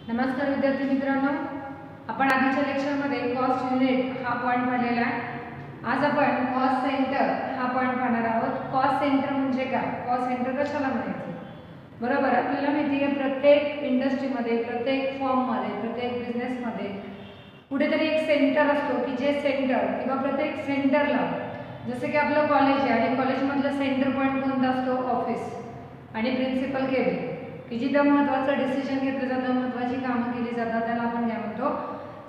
नमस्कार विद्यार्थी मित्रांनो, आपण आधीच्या लेक्चरमध्ये कॉस्ट युनिट हा पॉइंट पाहिलेला आहे। आज आपण कॉस्ट सेंटर हा पॉइंट पाहणार आहोत। कॉस्ट सेंटर म्हणजे काय, कॉस्ट सेंटर कशाला म्हणायचं? बरोबर, आपल्याला माहिती आहे प्रत्येक इंडस्ट्रीमध्ये, प्रत्येक फॉर्ममध्ये, प्रत्येक बिझनेसमध्ये कुठेतरी एक सेंटर असतो की जे सेंटर किंवा प्रत्येक सेंटरला, जसं की आपलं कॉलेज आहे आणि कॉलेजमधलं सेंटर पॉइंट कोणता असतो? ऑफिस आणि प्रिन्सिपल केबिन, की जिथं महत्त्वाचं डिसिजन घेतलं जातं, महत्त्वाची कामं केली जातात, त्याला आपण काय म्हणतो?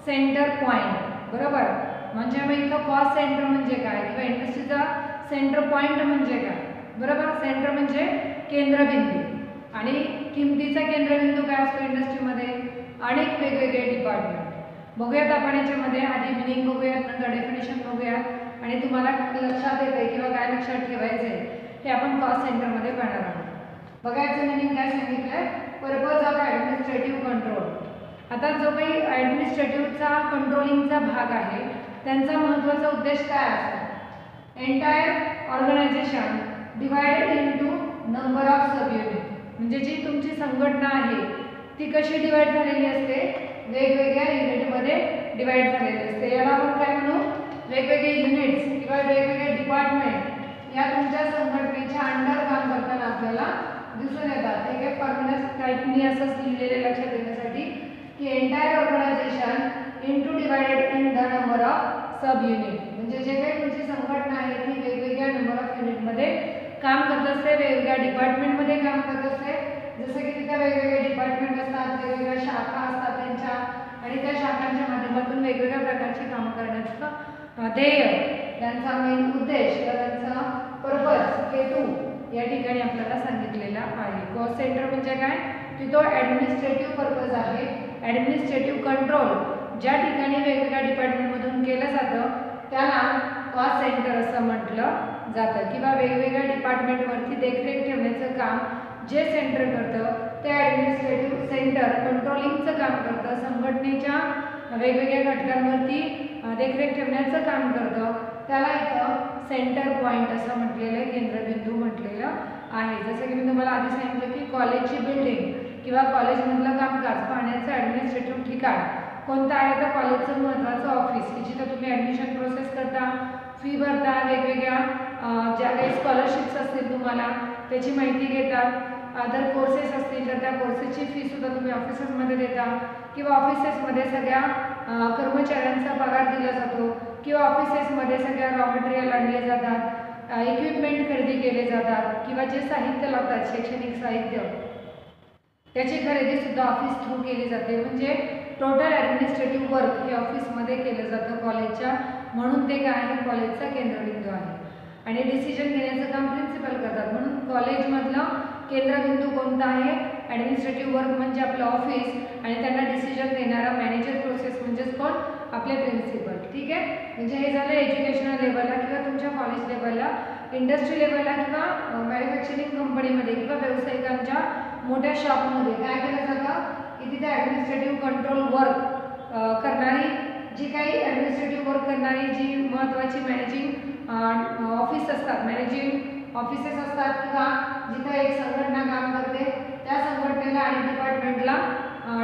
Centre point. बरोबर, म्हणजे मग इथं कॉस्ट सेंटर म्हणजे काय किंवा इंडस्ट्रीचा सेंटर पॉइंट म्हणजे काय? बरोबर, सेंटर म्हणजे केंद्रबिंदू आणि किमतीचा केंद्रबिंदू काय असतो इंडस्ट्रीमध्ये? अनेक वेगवेगळे डिपार्टमेंट। बघूयात आपण याच्यामध्ये, आधी मिनिंग बघूयात, नंतर डेफिनेशन बघूयात आणि तुम्हाला लक्षात येते किंवा काय लक्षात ठेवायचं आहे हे आपण कॉस्ट सेंटरमध्ये पाहणार आहोत। बघायचं मिनिंग काय सांगितलंय? Purpose of administrative control. आता जो काही ॲडमिनिस्ट्रेटिव्हचा कंट्रोलिंगचा भाग आहे त्यांचा महत्त्वाचा उद्देश काय असतो? Entire organisation divided into number of sub unit, म्हणजे जी तुमची संघटना आहे ती कशी डिवाइड झालेली असते? वेगवेगळ्या युनिटमध्ये डिवाइड झालेली असते। याला आपण काय म्हणू? वेगवेगळे युनिट्स किंवा वेगवेगळे डिपार्टमेंट या तुमच्या संघटनेच्या अंडर काम करताना आपल्याला दिसून येतात। हे काय परमनंट टाईपनी असं लिहिलेले लक्षात येण्यासाठी की entire organisation into divided in the number of sub unit, म्हणजे जे काही तुमची संघटना आहे ती वेगवेगळ्या नंबर ऑफ युनिटमध्ये काम करत असते, वेगवेगळ्या डिपार्टमेंटमध्ये काम करत असते। जसं की तिथे वेगवेगळे डिपार्टमेंट असतात, वेगवेगळ्या शाखा असतात त्यांच्या, आणि त्या शाखांच्या माध्यमातून वेगवेगळ्या प्रकारची कामं करण्याचं ध्येय, त्यांचा मेन उद्देश किंवा त्यांचा पर्पज, हेतू या ठिकाणी आपल्याला सांगितलेला आहे। कॉस्ट सेंटर म्हणजे काय? की तो ॲडमिनिस्ट्रेटिव्ह पर्पज आहे, ॲडमिनिस्ट्रेटिव्ह कंट्रोल ज्या ठिकाणी वेगवेगळ्या डिपार्टमेंटमधून केलं जातं त्याला कॉस्ट सेंटर असं म्हटलं जातं, किंवा वेगवेगळ्या डिपार्टमेंटवरती देखरेख ठेवण्याचं काम जे सेंटर करतं ते ॲडमिनिस्ट्रेटिव्ह सेंटर कंट्रोलिंगचं काम करतं, संघटनेच्या वेगवेगळ्या घटकांवरती देखरेख ठेवण्याचं काम करतं, त्याला इथं सेंटर पॉइंट असं म्हटलेलं आहे, केंद्रबिंदू म्हटलेलं आहे। जसं की मी तुम्हाला आधी सांगितलं की कॉलेजची बिल्डिंग किंवा कॉलेजमधलं कामकाज पाहण्याचं ॲडमिनिस्ट्रेटिव्ह ठिकाण कोणतं आहे? तर कॉलेजचं महत्त्वाचं ऑफिस, की जिथं तुम्ही ॲडमिशन प्रोसेस करता, फी भरता, वेगवेगळ्या ज्या काही स्कॉलरशिप्स असतील तुम्हाला त्याची माहिती घेता, अदर कोर्सेस असतील तर त्या कोर्सेसची फीसुद्धा तुम्ही ऑफिसेसमध्ये देता, किंवा ऑफिसेसमध्ये सगळ्या कर्मचाऱ्यांचा पगार दिला जातो, किंवा ऑफिसेसमध्ये सगळ्या रॉ मटेरियल आणले जातात, इक्विपमेंट खरेदी केले जातात, किंवा जे साहित्य लागतात शैक्षणिक साहित्य त्याची खरेदीसुद्धा ऑफिस थ्रू केली जाते। म्हणजे टोटल ॲडमिनिस्ट्रेटिव्ह वर्क हे ऑफिसमध्ये केलं जातं कॉलेजच्या, म्हणून ते काय आहे? कॉलेजचा केंद्रबिंदू आहे। आणि डिसिजन घेण्याचं काम प्रिन्सिपल करतात, म्हणून कॉलेजमधलं केंद्रबिंदू कोणता आहे? ॲडमिनिस्ट्रेटिव्ह वर्क म्हणजे आपलं ऑफिस, आणि त्यांना डिसिजन देणारा मॅनेजर प्रोसेस म्हणजेच कोण? आपले प्रिन्सिपल। ठीक आहे, म्हणजे हे झालं एज्युकेशनल लेवलला किंवा तुमच्या कॉलेज लेवलला। इंडस्ट्री लेवलला किंवा मॅन्युफॅक्चरिंग कंपनीमध्ये किंवा व्यावसायिकांच्या मोठ्या शॉपमध्ये काय केलं जातं की तिथे ॲडमिनिस्ट्रेटिव्ह कंट्रोल वर्क करणारी, जी काही ॲडमिनिस्ट्रेटिव्ह वर्क करणारी जी महत्त्वाची मॅनेजिंग ऑफिस असतात, मॅनेजिंग ऑफिसेस असतात, किंवा जिथं एक संघटना काम करते त्या संघटनेला आणि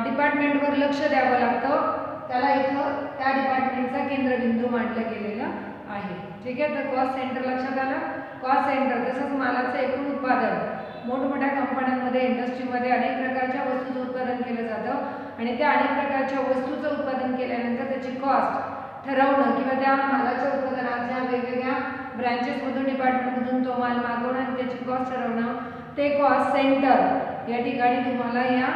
डिपार्टमेंटवर लक्ष द्यावं लागतं, त्याला इथं त्या डिपार्टमेंटचा केंद्रबिंदू मांडलं गेलेलं आहे। ठीक आहे, तर कॉस्ट सेंटर लक्षात आलं? कॉस्ट सेंटर तसंच मालाचं एकूण उत्पादन, मोठमोठ्या कंपन्यांमध्ये, इंडस्ट्रीमध्ये अनेक प्रकारच्या वस्तूचं उत्पादन केलं जातं, आणि त्या अनेक प्रकारच्या वस्तूचं उत्पादन केल्यानंतर त्याची कॉस्ट ठरवणं किंवा त्या मालाच्या उत्पादनाच्या वेगवेगळ्या ब्रँचेसमधून, डिपार्टमेंटमधून तो माल मागवणं आणि त्याची कॉस्ट ठरवणं, ते कॉस्ट सेंटर या ठिकाणी तुम्हाला या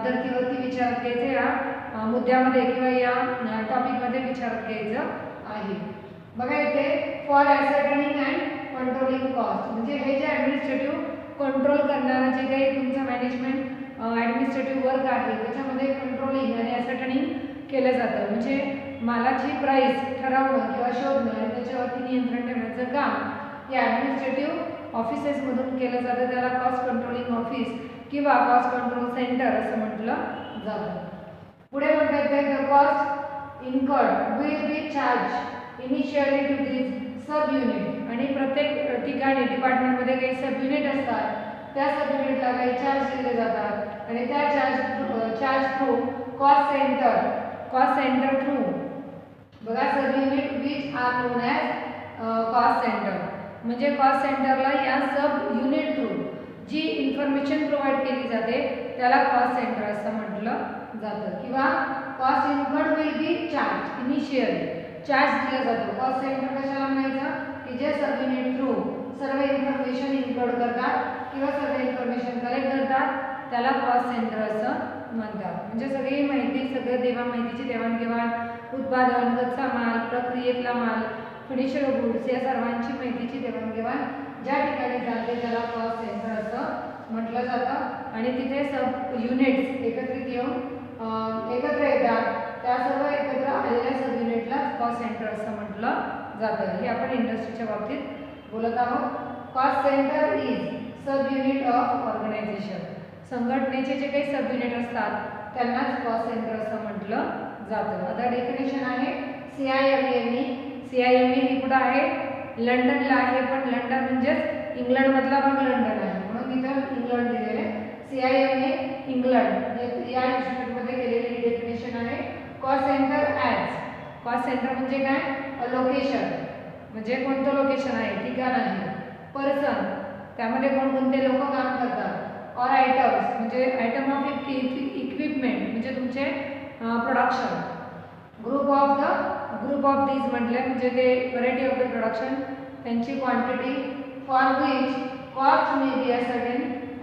धर्तीवरती विचारात घ्यायचं, या मुद्द्यामध्ये किंवा या टॉपिकमध्ये विचारात घ्यायचं आहे। बघा इथे फॉर ॲसर्टनिंग अँड कंट्रोलिंग कॉस्ट, म्हणजे हे जे ॲडमिनिस्ट्रेटिव्ह कंट्रोल करणारं जे काही तुमचं मॅनेजमेंट ॲडमिनिस्ट्रेटिव्ह वर्क आहे त्याच्यामध्ये कंट्रोलिंग आणि ॲसर्टनिंग केलं जातं, म्हणजे मालाची प्राईस ठरवणं किंवा शोधणं आणि त्याच्यावरती नियंत्रण ठेवण्याचं काम या ॲडमिनिस्ट्रेटिव्ह ऑफिसेसमधून केलं जातं, त्याला कॉस्ट कंट्रोलिंग ऑफिस किंवा कॉस्ट कंट्रोल सेंटर असं म्हटलं जातं। पुढे म्हणतात the cost incurred will be charge initially to this sub unit, आणि प्रत्येक ठिकाणी डिपार्टमेंटमध्ये काही सब युनिट असतात, त्या सब युनिटला काही चार्ज दिले जातात, आणि त्या charge through cost centre through बघा sub unit which are known as cost centre. म्हणजे कॉस्ट सेंटरला या सब युनिट थ्रू जी इन्फॉर्मेशन प्रोव्हाइड केली जाते त्याला कॉस्ट सेंटर असं म्हटलं जातं. किंवा cost incurred will be charge initially, charge दिला जातो. कॉस्ट सेंटर कशाला म्हणायचं की जे सब युनिट थ्रू सर्व इन्फॉर्मेशन इन्क्लूड करतात किंवा सर्व इन्फॉर्मेशन कलेक्ट करतात त्याला कॉस्ट सेंटर असं म्हणतात. म्हणजे सगळी माहिती, सगळं माहितीची देवाणघेवाण, उत्पादन, कच्चा माल, प्रक्रियेतला माल, फिनिशड गुड्स या सर्वांची माहितीची देवाणघेवाण ज्या ठिकाणी चालते त्याला कॉस्ट सेंटर असं म्हटलं जातं. आणि तिथे सब युनिट्स एकत्रित येतात, त्या सर्व एकत्र आलेल्या सब युनिटला कॉस्ट सेंटर असं म्हटलं जातं. हे आपण इंडस्ट्रीच्या बाबतीत बोलत आहोत. Cost centre is sub unit of organisation. संघटनेचे जे काही सब युनिट असतात त्यांनाच कॉस्ट सेंटर असं म्हटलं जातं. आता डेफिनेशन आहे CIME. CIME ही कुठं आहे? लंडनला आहे, पण लंडन म्हणजेच इंग्लंडमधला भाग लंडन आहे म्हणून तिथं इंग्लंड दिलेले. CIME इंग्लंड या इन्स्टिट्यूटमध्ये केलेली डेफिनेशन आहे. Cost centre as, cost centre म्हणजे काय? लोकेशन म्हणजे कोणतं लोकेशन आहे, ठिकाण आहे. पर्सन त्यामध्ये कोणकोणते लोक काम करतात. और आयटम्स म्हणजे आयटम ऑफ इक्विपमेंट म्हणजे तुमचे प्रोडक्शन. ग्रुप ऑफ दीज म्हटले म्हणजे ते व्हरायटी ऑफ द प्रोडक्शन, त्यांची quantity for which cost may be ascertain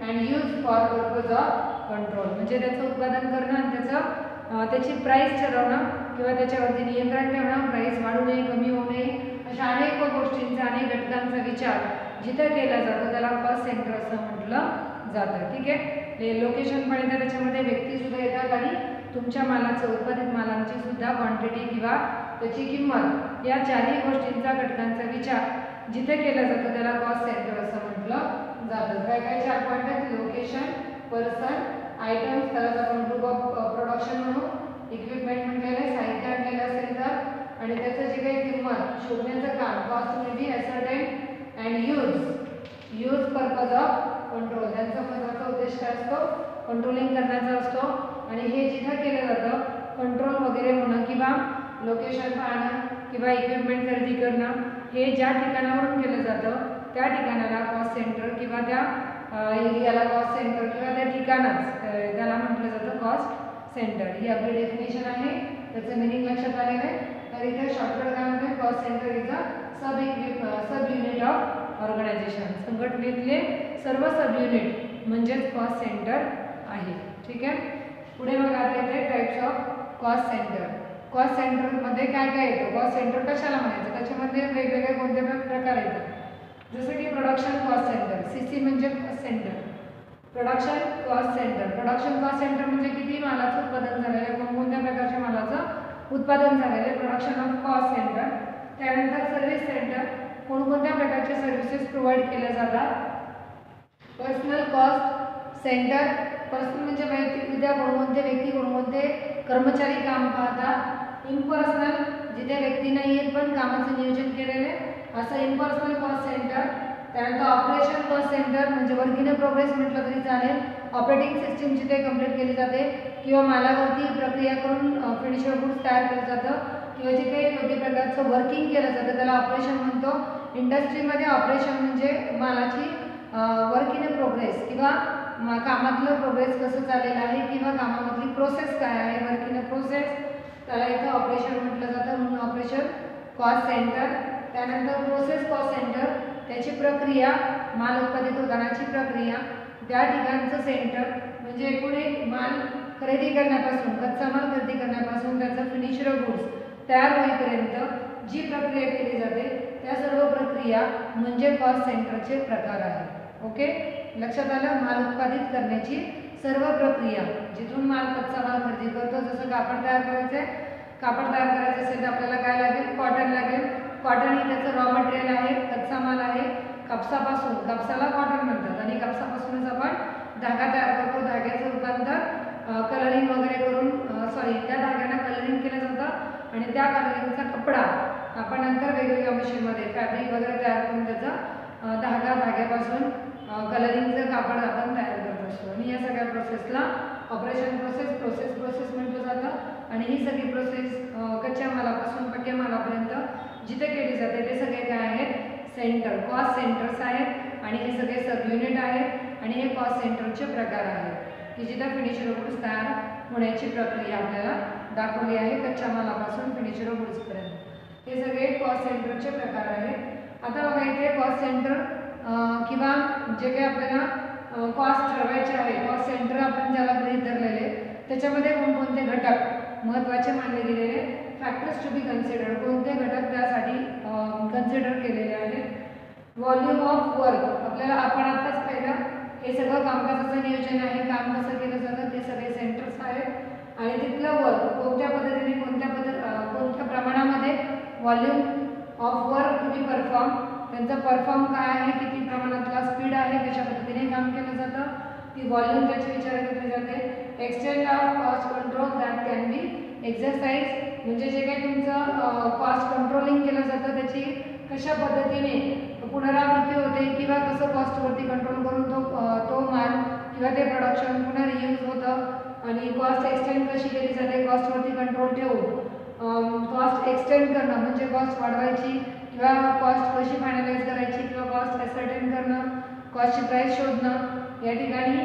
and use for purpose of control. म्हणजे त्याचं उत्पादन करणं आणि त्याची प्राईस ठरवणं किंवा त्याच्यावरती नियंत्रण ठेवणं, प्राईस वाढू नये, कमी होऊ नये, अशा अनेक गोष्टींचा, अनेक घटकांचा विचार जिथं केला जातो त्याला कॉस्ट सेंटर असं म्हटलं जातं. ठीक आहे. लोकेशन पण येतं, त्याच्यामध्ये व्यक्ती सुद्धा येतात आणि तुमच्या मालाचं, उत्पादित मालांची सुद्धा क्वांटिटी किंवा त्याची किंमत या चारही गोष्टींचा, घटकांचा विचार जिथे केला जातो त्याला कॉस्ट सेंटर असं म्हटलं जातं. काय काय चार पॉईंट आहेत? लोकेशन, पर्सन, आयटम्स, त्याला आपण ग्रुप ऑफ प्रोडक्शन म्हणू, इक्विपमेंट म्हटलेलं साहित्य आणलेलं असेल तर, आणि त्याचं जे काही किंमत शोधण्याचं काम, cost may be ascertain and use purpose of control. त्यांचा महत्त्वाचा उद्देश काय असतो? कंट्रोलिंग करण्याचा असतो. आणि हे जिथं केलं जातं कंट्रोल वगैरे होणं किंवा लोकेशन पाहणं किंवा इक्विपमेंट खरेदी करणं हे ज्या ठिकाणावरून केलं जातं त्या ठिकाणाला कॉस्ट सेंटर किंवा त्या एरियाला कॉस्ट सेंटर किंवा त्या ठिकाणाच त्याला म्हटलं जातं कॉस्ट सेंटर. ही आपली डेफिनेशन आहे, त्याचं मिनिंग लक्षात आलेलं आहे. तर इथे शॉर्टकट काय म्हणते? Cost centre is a sub unit of organisation. संघटनेतले सर्व सब युनिट म्हणजेच कॉस्ट सेंटर आहे. ठीक आहे. पुढे बघा आता इथे types of cost centre. Cost सेंटरमध्ये काय काय येतं? कॉस्ट सेंटर कशाला म्हणायचं? त्याच्यामध्ये वेगवेगळे कोणते प्रकार येतात. जसं की प्रोडक्शन कॉस्ट सेंटर, CC म्हणजे cost centre. Production cost centre, production cost centre म्हणजे किती मालाचं उत्पादन झालेलं आहे, कोणत्या प्रकारच्या मालाचं उत्पादन झालेलं आहे, प्रोडक्शन ऑफ कॉस्ट सेंटर. त्यानंतर सर्व्हिस सेंटर, कोणकोणत्या प्रकारचे सर्व्हिसेस प्रोव्हाइड केल्या जातात. पर्सनल कॉस्ट सेंटर, पर्सनल म्हणजे वैयक्तिकरित्या कोणकोणते व्यक्ती, कोणकोणते कर्मचारी काम पाहतात. इम्पर्सनल जिथे व्यक्ती नाही आहेत पण कामाचं नियोजन केलेलं आहे असं इम्पर्सनल कॉस्ट सेंटर. त्यानंतर ऑपरेशन कॉस्ट सेंटर म्हणजे वर्क इन प्रोग्रेस म्हटलं तरी चालेल. ऑपरेटिंग सिस्टीम जिथे कंप्लीट केली जाते किंवा मालावरती प्रक्रिया करून फिनिशड गुड्स तयार केलं जातं किंवा जिथे योग्य प्रकारचं वर्किंग केलं जातं त्याला ऑपरेशन म्हणतो. इंडस्ट्रीमध्ये ऑपरेशन म्हणजे मालाची वर्क इन प्रोग्रेस किंवा कामातलं प्रोग्रेस कसं चाललेलं आहे किंवा कामामधली प्रोसेस काय आहे, वर्क इन प्रोसेस, त्याला इथं ऑपरेशन म्हटलं जातं म्हणून ऑपरेशन कॉस्ट सेंटर. त्यानंतर प्रोसेस कॉस्ट सेंटर, त्याची प्रक्रिया, माल उत्पादित होतानाची प्रक्रिया, त्या ठिकाणचं सेंटर म्हणजे एकूण एक माल खरेदी करण्यापासून, कच्चा माल खरेदी करण्यापासून त्याचं फिनिशड गुड्स तयार होईपर्यंत जी प्रक्रिया केली जाते त्या सर्व प्रक्रिया म्हणजे कॉस्ट सेंटरचे प्रकार आहेत. ओके, लक्षात आलं. माल उत्पादित करण्याची सर्व प्रक्रिया, जिथून माल कच्चा माल खरेदी करतो, जसं कापड तयार करायचं आहे, कापड तयार करायचं असेल तर आपल्याला काय लागेल? कॉटन लागेल. कॉटन ही त्याचं रॉ मटेरियल आहे, कच्चा माल आहे. कापसापासून, कापसाला कॉटन म्हणतात आणि कापसापासूनच आपण धागा तयार करतो. धाग्याचं रूपांतर कलरिंग वगैरे करून त्या धाग्यांना कलरिंग केलं जातं आणि त्या कलरिंगचा कपडा आपण नंतर वेगवेगळ्या मशीनमध्ये फॅब्रिक वगैरे तयार करून त्याचा धाग्यापासून कलरिंगचं कापड आपण तयार करत असतो आणि या सगळ्या प्रोसेसला ऑपरेशन प्रोसेस म्हटलं जातं आणि ही सगळी प्रोसेस कच्च्या मालापासून पक्क्या मालापर्यंत जिथे केली जाते ते सगळे काय आहेत सेंटर कॉस्ट सेंटर्स आहेत आणि हे सगळे सब युनिट आहेत आणि हे कॉस्ट सेंटरचे प्रकार आहेत की जिथे फिनिशर गुड्स तयार होण्याची प्रक्रिया आपल्याला दाखवली आहे कच्च्या मालापासून फिनिशर गुड्सपर्यंत हे सगळे कॉस्ट सेंटरचे प्रकार आहेत। आता बघा इथे कॉस्ट सेंटर किंवा जे काही आपल्याला कॉस्ट ठरवायचे आहे कॉस्ट सेंटर आपण ज्याला गृहीत धरलेले त्याच्यामध्ये कोणकोणते घटक महत्त्वाचे मानले गेलेले फॅक्टर्स टू बी कन्सिडर कोणते घटक त्यासाठी कन्सिडर केलेले आहेत। व्हॉल्यूम ऑफ वर्क आपल्याला आपण आताच पाहिलं हे सगळं कामकाजाचं नियोजन आहे काम कसं केलं जातं ते सगळे सेंटर्स आहेत आणि तिथलं वर्क कोणत्या पद्धतीने कोणत्या प्रमाणामध्ये volume of work to be perform त्यांचा परफॉर्म काय आहे किती प्रमाणातला स्पीड आहे कशा पद्धतीने काम केलं जातं ती व्हॉल्यूम त्याची विचार केली जाते। Extend of cost control that can be exercise म्हणजे जे काही तुमचं कॉस्ट कंट्रोलिंग केलं जातं त्याची कशा पद्धतीने पुनरावृत्ती होते किंवा कसं कॉस्टवरती कंट्रोल करून तो माल किंवा ते प्रोडक्शन पुन्हा रियूज होतं आणि कॉस्ट एक्सटेंड कशी केली जाते कॉस्टवरती कंट्रोल ठेवून कॉस्ट एक्सटेंड करणं म्हणजे कॉस्ट वाढवायची किंवा कॉस्ट कशी फायनलाइज करायची किंवा कॉस्ट ॲसर्टेन करणं कॉस्टची प्राईस शोधणं या ठिकाणी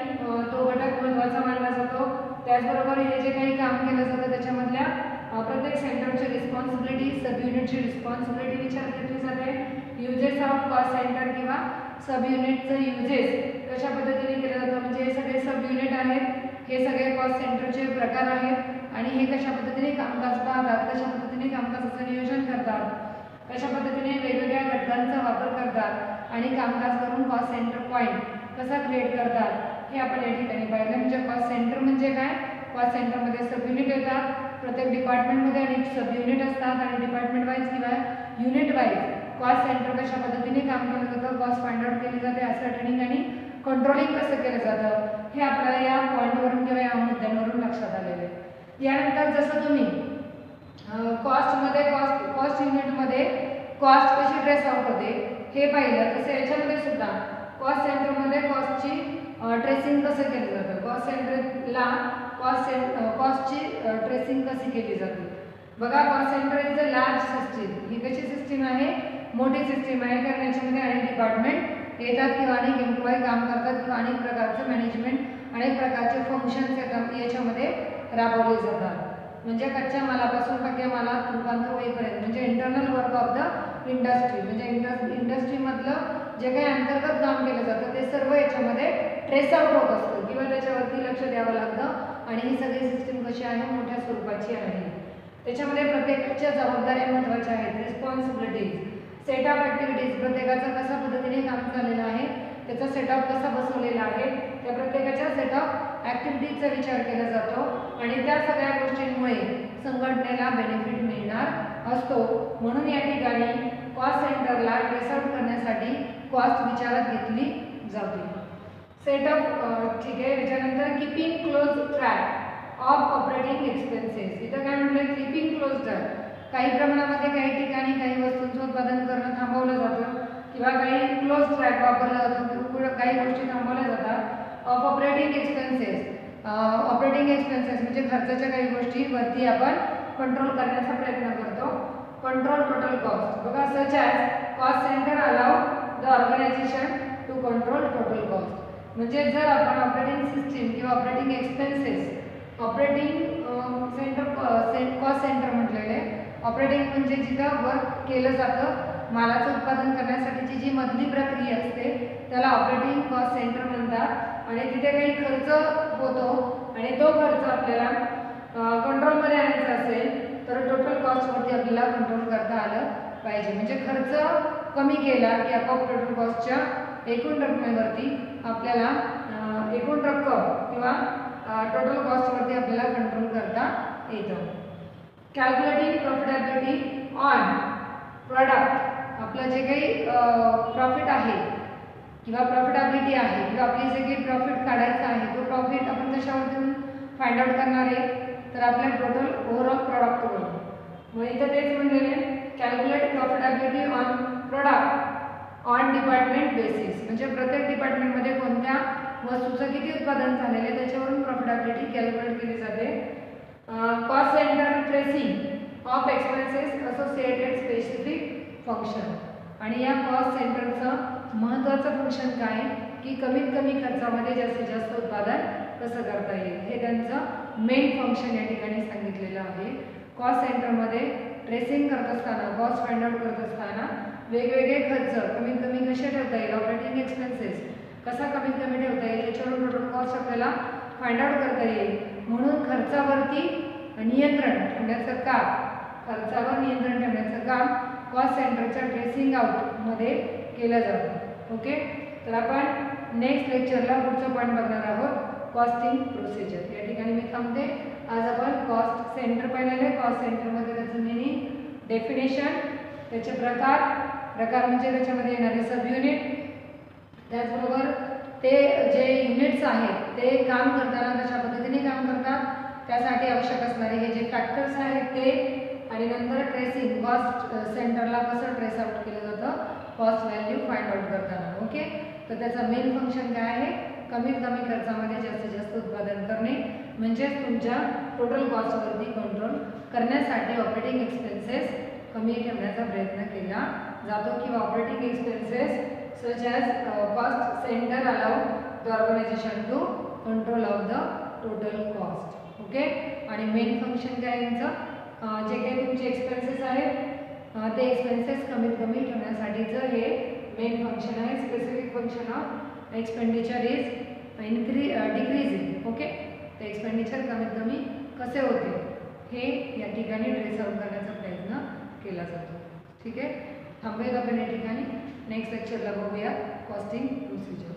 तो घटक महत्त्वाचा मानला जातो। त्याचबरोबर हे जे काही काम केलं जातं त्याच्यामधल्या प्रत्येक सेंटरची रिस्पॉन्सिबिलिटी सब युनिटची रिस्पॉन्सिबिलिटी विचार घेतली जाते। युजेस ऑफ कॉस्ट सेंटर किंवा सब युनिटचं युजेस कशा पद्धतीने केलं जातं म्हणजे हे सगळे सब युनिट आहेत हे सगळे कॉस्ट सेंटरचे प्रकार आहेत आणि हे कशा पद्धतीने कामकाज पाहतात कशा पद्धतीने कामकाजाचं नियोजन करतात कशा पद्धतीने वेगवेगळ्या घटकांचा वापर करतात आणि कामकाज करून कॉस्ट सेंटर पॉईंट कसा क्रिएट करतात हे आपण या ठिकाणी पाहिलं। म्हणजे कॉस्ट सेंटर म्हणजे काय कॉस्ट सेंटरमध्ये सब युनिट येतात प्रत्येक डिपार्टमेंटमध्ये अनेक सब युनिट असतात आणि डिपार्टमेंट वाईज किंवा युनिट वाईज कॉस्ट सेंटर कशा पद्धतीने काम केलं जातं कॉस्ट फाइंड आउट केली जाते ॲसर्टेनिंग आणि कंट्रोलिंग कसं केलं जातं हे आपल्याला या पॉईंटवरून किंवा या मुद्द्यांवरून लक्षात आलेलं आहे। यानंतर जसं तुम्ही कॉस्ट युनिटमध्ये कॉस्ट कशी ट्रेस आउट होते हे पाहिलं तसं याच्यामध्ये सुद्धा कॉस्ट सेंटरमध्ये कॉस्टची ट्रेसिंग कसं केलं जातं कॉस्ट सेंटरला कॉस्टची ट्रेसिंग कशी केली जाते बघा। Cost centre is a large system ही कशी सिस्टीम आहे मोठी सिस्टीम आहे कारण याच्यामध्ये अनेक डिपार्टमेंट येतात किंवा अनेक एम्प्लॉई काम करतात किंवा अनेक प्रकारचं मॅनेजमेंट अनेक प्रकारचे फंक्शन्स याच्यामध्ये राबवले जातात म्हणजे कच्च्या मालापासून पक्क्या मालात रूपांतर होईपर्यंत म्हणजे internal work of the industry म्हणजे इंडस्ट्रीमधलं जे काही अंतर्गत काम केलं जातं ते सर्व याच्यामध्ये ट्रेस आउट होत असतं किंवा त्याच्यावरती लक्ष द्यावं लागतं आणि ही सगळी सिस्टीम कशी आहे मोठ्या स्वरूपाची आहे। त्याच्यामध्ये प्रत्येकाच्या जबाबदाऱ्या महत्त्वाच्या आहेत रिस्पॉन्सिबिलिटीज सेट ऑफ ॲक्टिव्हिटीज प्रत्येकाचा कशा पद्धतीने काम चाललेलं आहे त्याचा सेटअप कसा बसवलेला आहे त्या प्रत्येकाच्या सेट ऑफ ॲक्टिव्हिटीजचा विचार केला जातो आणि त्या सगळ्या गोष्टींमुळे संघटनेला बेनिफिट मिळणार असतो म्हणून या ठिकाणी कॉस्ट सेंटरला ट्रेस आउट करण्यासाठी कॉस्ट विचारात घेतली जाते। सेट ऑफ ठीक आहे। त्याच्यानंतर keeping close track of operating expenses इथं काय म्हटलं कीपिंग क्लोज ट्रॅक काही प्रमाणामध्ये काही ठिकाणी काही वस्तूंचं उत्पादन करणं थांबवलं जातं किंवा काही क्लोज ट्रॅक वापरला जातो काही गोष्टी थांबवल्या जातात of operating expenses operating expenses म्हणजे खर्चाच्या काही गोष्टी वरती आपण कंट्रोल करण्याचा प्रयत्न करतो। कंट्रोल टोटल कॉस्ट बघा such as cost centre allow the organisation to control total cost म्हणजे जर आपण ऑपरेटिंग सिस्टीम किंवा operating expenses operating centre cost centre म्हटलेले ऑपरेटिंग म्हणजे जिथं वर्क केलं जातं मालाचं उत्पादन करण्यासाठीची जी मधली प्रक्रिया असते त्याला ऑपरेटिंग कॉस्ट सेंटर म्हणतात आणि तिथे काही खर्च होतो आणि तो खर्च आपल्याला कंट्रोलमध्ये आणायचा असेल तर टोटल कॉस्टवरती आपल्याला कंट्रोल करता आलं पाहिजे म्हणजे खर्च कमी केला की आपोआप टोटल कॉस्टच्या एकूण रकमेवरती आपल्याला एकूण रक्कम किंवा टोटल कॉस्टवरती आपल्याला कंट्रोल करता येतं। कॅल्क्युलेटिंग प्रॉफिटेबिलिटी ऑन प्रॉडक्ट आपलं जे काही प्रॉफिट आहे किंवा प्रॉफिटेबिलिटी आहे किंवा आपली जे काही प्रॉफिट काढायचा आहे तो प्रॉफिट आपण कशावरती फाइंड आउट करणार आहे तर आपल्या टोटल ओव्हरऑल प्रॉडक्टवर मग इथं तेच म्हणलेले calculate profitability on product on department basis म्हणजे प्रत्येक डिपार्टमेंटमध्ये कोणत्या वस्तूचं किती उत्पादन झालेलं आहे त्याच्यावरून प्रॉफिटेबिलिटी कॅल्क्युलेट केली जाते. Cost centre tracing of expenses associated specific function. आणि या कॉस्ट सेंटरचं महत्त्वाचं फंक्शन काय की कमीत कमी खर्चामध्ये जास्तीत जास्त उत्पादन कसं करता येईल हे त्यांचं मेन फंक्शन या ठिकाणी सांगितलेलं आहे. कॉस्ट सेंटरमध्ये ट्रेसिंग करत असताना कॉस्ट फाइंड आउट करत असताना वेगवेगळे खर्च कमीत कमी कसे ठेवता येईल, ऑपरेटिंग एक्सपेन्सेस कसा कमीत कमी ठेवता येईल त्याच्यावरून टोटल कॉस्ट आपल्याला फाइंड आउट करता येईल. म्हणून खर्चावरती नियंत्रण ठेवण्याचं काम, खर्चावर नियंत्रण ठेवण्याचं काम कॉस्ट सेंटरच्या ट्रेसिंग आउटमध्ये केलं जातं. ओके, तर आपण नेक्स्ट लेक्चरला पुढचं पॉईंट बघणार आहोत कॉस्टिंग प्रोसिजर. या ठिकाणी मी थांबते. आज आपण कॉस्ट सेंटर पाहिलेलं आहे. कॉस्ट सेंटरमध्ये त्याचं मिनिंग, डेफिनेशन, त्याचे प्रकार म्हणजे त्याच्यामध्ये येणारे सब युनिट, त्याचबरोबर ते जे युनिट्स आहेत ते काम करताना कशा पद्धतीने काम करतात त्यासाठी आवश्यक असणारे हे जे फॅक्टर्स आहेत ते, आणि नंतर ट्रेसिंग कॉस्ट सेंटरला कसं ट्रेस आउट केलं जातं कॉस्ट व्हॅल्यू फाइंड आउट करताना. ओके, तर त्याचा मेन फंक्शन काय आहे, कमीत कमी खर्चामध्ये जास्तीत जास्त उत्पादन करणे म्हणजेच तुमच्या टोटल कॉस्टवरती कंट्रोल करण्यासाठी ऑपरेटिंग एक्सपेन्सेस कमी ठेवण्याचा प्रयत्न केला जातो किंवा operating expenses such as cost center allow the organization to control of the total cost. Okay, आणि मेन फंक्शन काय यांचं, जे काही तुमचे एक्सपेन्सेस आहेत ते एक्सपेन्सेस कमीत कमी ठेवण्यासाठीचं हे मेन फंक्शन आहे. Specific function of expenditure is decreasing. Okay, ते एक्सपेंडिचर कमीत कमी कसे होते हे या ठिकाणी ट्रेस आउट करण्याचा प्रयत्न केला जातो. ठीक आहे, थांबूयात आपण या ठिकाणी. नेक्स्ट लेक्चरला बघूया कॉस्टिंग प्रोसिजर.